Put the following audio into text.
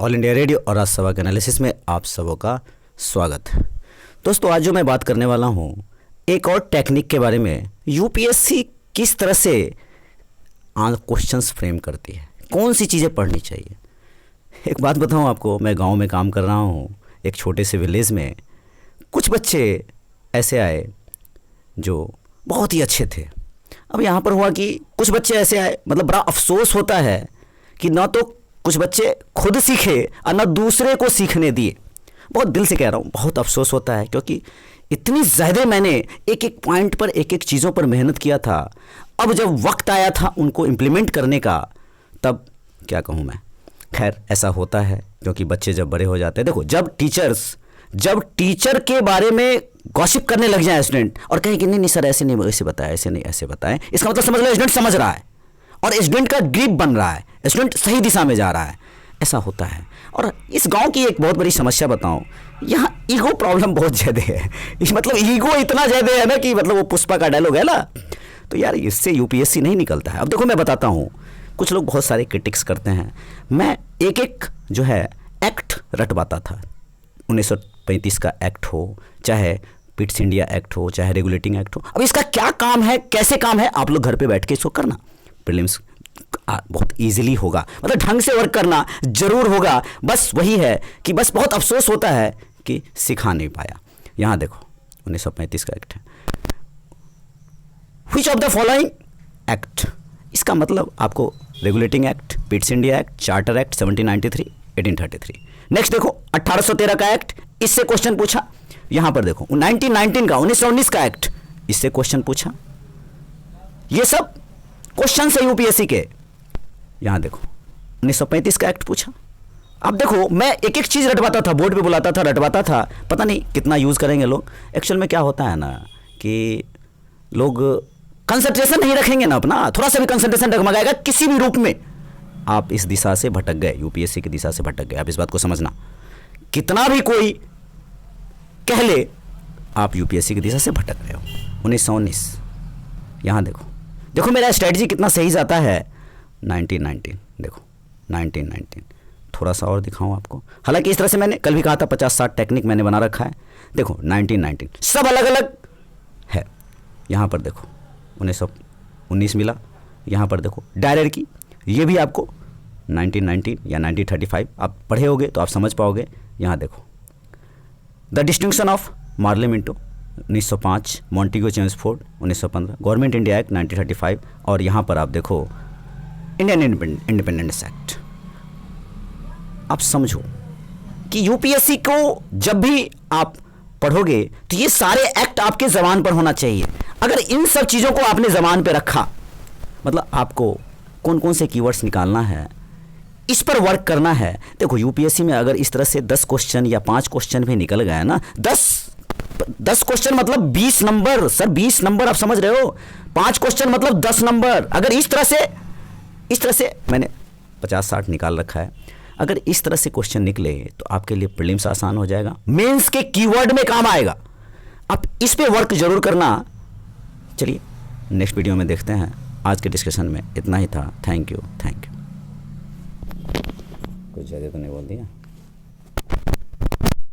All India radio और राजसभा के analysis में आप सबों का स्वागत है। दोस्तों, आज जो मैं बात करने वाला हूं एक और टेक्निक के बारे में, यूपीएससी किस तरह से क्वेश्चंस फ्रेम करती है, कौन सी चीज़ें पढ़नी चाहिए। एक बात बताऊं आपको, मैं गांव में काम कर रहा हूं, एक छोटे से विलेज में कुछ बच्चे ऐसे आए जो बहुत ही अच्छे थे। अब यहाँ पर हुआ कि कुछ बच्चे ऐसे आए, मतलब बड़ा अफसोस होता है कि ना तो कुछ बच्चे खुद सीखे और ना दूसरे को सीखने दिए। बहुत दिल से कह रहा हूँ, बहुत अफसोस होता है, क्योंकि इतनी ज़्यादा मैंने एक एक पॉइंट पर, एक एक चीज़ों पर मेहनत किया था। अब जब वक्त आया था उनको इम्प्लीमेंट करने का, तब क्या कहूँ मैं। खैर, ऐसा होता है क्योंकि बच्चे जब बड़े हो जाते हैं, देखो, जब टीचर के बारे में गॉसिप करने लग जाए स्टूडेंट और कहें कि नहीं नहीं सर ऐसे नहीं, ऐसे बताएं, ऐसे नहीं, ऐसे बताएं, इसका मतलब समझ लो स्टूडेंट समझ रहा है और स्टूडेंट का ग्रिप बन रहा है, स्टूडेंट सही दिशा में जा रहा है। ऐसा होता है। और इस गांव की एक बहुत बड़ी समस्या बताऊं, यहाँ ईगो प्रॉब्लम बहुत ज़्यादा है। मतलब ईगो इतना ज़्यादा है ना कि मतलब वो पुष्पा का डायलॉग है ना, तो यार इससे यूपीएससी नहीं निकलता है। अब देखो, मैं बताता हूँ, कुछ लोग बहुत सारे क्रिटिक्स करते हैं। मैं एक एक जो है एक्ट रटवाता था। 1935 का एक्ट हो, चाहे पिट्स इंडिया एक्ट हो, चाहे रेगुलेटिंग एक्ट हो। अब इसका क्या काम है, कैसे काम है, आप लोग घर पे बैठ के इसको करना। प्रीलिम्स बहुत इजीली होगा, मतलब ढंग से वर्क करना जरूर होगा। बस वही है कि बस बहुत अफसोस होता है कि सिखा नहीं पाया। यहाँ देखो, 1935 का एक्ट है। Which of the following act, इसका मतलब आपको regulating act, Pitt's India act, charter act 1793, 1833। Next देखो 1813 का एक्ट, इससे क्वेश्चन पूछा। यहां पर देखो 1919 का, 1919 का एक्ट, इससे क्वेश्चन पूछा। ये सब क्वेश्चन है यूपीएससी के। यहां देखो 1935 का एक्ट पूछा। अब देखो, मैं एक एक चीज रटवाता था, बोर्ड पे बुलाता था, रटवाता था, पता नहीं कितना यूज करेंगे लोग। एक्चुअल में क्या होता है ना कि लोग कंसंट्रेशन नहीं रखेंगे ना अपना, थोड़ा सा भी कंसंट्रेशन डगमगाएगा किसी भी रूप में, आप इस दिशा से भटक गए, यूपीएससी की दिशा से भटक गए। आप इस बात को समझना, कितना भी कोई कह ले, आप यूपीएससी की दिशा से भटक रहे हो। 1919, यहां देखो मेरा स्ट्रेटजी कितना सही जाता है। 1919 देखो, 1919 थोड़ा सा और दिखाऊं आपको। हालांकि इस तरह से मैंने कल भी कहा था 50-60 टेक्निक मैंने बना रखा है। देखो 1919 सब अलग अलग है। यहाँ पर देखो 1919 मिला। यहाँ पर देखो डायरेक्ट की, ये भी आपको 1919 या 1935 आप पढ़े होगे तो आप समझ पाओगे। यहाँ देखो the distinction of Morley Minto 1905, मॉन्टेगो Chelmsford 1915, government India act 1935, और यहाँ पर आप देखो इंडियन इंडिपेंडेंस एक्ट। आप समझो कि यूपीएससी को जब भी आप पढ़ोगे तो ये सारे एक्ट आपके जबान पर होना चाहिए। अगर इन सब चीज़ों को आपने जबान पर रखा, मतलब आपको कौन कौन से कीवर्ड्स निकालना है, इस पर वर्क करना है। देखो यूपीएससी में अगर इस तरह से 10 क्वेश्चन या 5 क्वेश्चन भी निकल गए ना, 10 क्वेश्चन मतलब 20 नंबर, सर 20 नंबर, आप समझ रहे हो। 5 क्वेश्चन मतलब 10 नंबर। अगर इस तरह से मैंने 50-60 निकाल रखा है। अगर इस तरह से क्वेश्चन निकले तो आपके लिए प्रीलिम्स आसान हो जाएगा, मेंस के कीवर्ड में काम आएगा। आप इस पे वर्क जरूर करना। चलिए नेक्स्ट वीडियो में देखते हैं। आज के डिस्कशन में इतना ही था। Thank you. कुछ ज़्यादा तो नहीं बोल दिया।